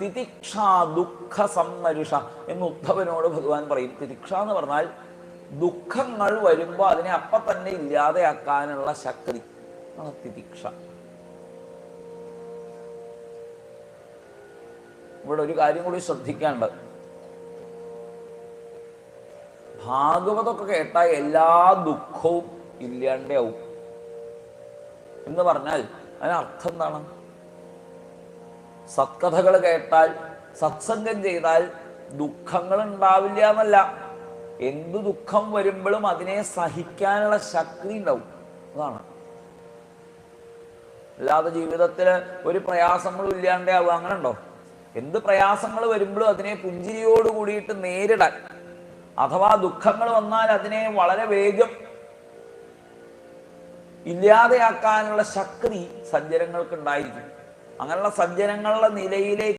തിതിക്ഷ ദുഃഖ സമ്മരുഷ എന്ന് ഉദ്ധവനോട് ഭഗവാൻ പറയും. തിതിക്ഷ എന്ന് പറഞ്ഞാൽ ദുഃഖങ്ങൾ വരുമ്പോൾ അതിനെ അപ്പം തന്നെ ഇല്ലാതെയാക്കാനുള്ള ശക്തി ആണ് തിതിക്ഷ. ഇവിടെ ഒരു കാര്യം കൂടി ശ്രദ്ധിക്കേണ്ടത്, ഭാഗവതമൊക്കെ കേട്ടാൽ എല്ലാ ദുഃഖവും ഇല്ലാണ്ടാവും എന്ന് പറഞ്ഞാൽ അതിനർത്ഥം എന്താണ്? സത്കഥകൾ കേട്ടാൽ സത്സംഗം ചെയ്താൽ ദുഃഖങ്ങൾ ഉണ്ടാവില്ല എന്നല്ല. എന്തു ദുഃഖം വരുമ്പോഴും അതിനെ സഹിക്കാനുള്ള ശക്തി ഉണ്ടാവും, അതാണ്. അല്ലാതെ ജീവിതത്തിൽ ഒരു പ്രയാസങ്ങളും ഇല്ലാണ്ടാവുക അങ്ങനെ ഉണ്ടോ? എന്ത് പ്രയാസങ്ങൾ വരുമ്പോഴും അതിനെ പുഞ്ചിരിയോട് കൂടിയിട്ട് നേരിടാൻ, അഥവാ ദുഃഖങ്ങൾ വന്നാൽ അതിനെ വളരെ വേഗം ഇല്ലാതെയാക്കാനുള്ള ശക്തി സജ്ജനങ്ങൾക്ക് ഉണ്ടായിരിക്കും. അങ്ങനെയുള്ള സജ്ജനങ്ങളുടെ നിലയിലേക്ക്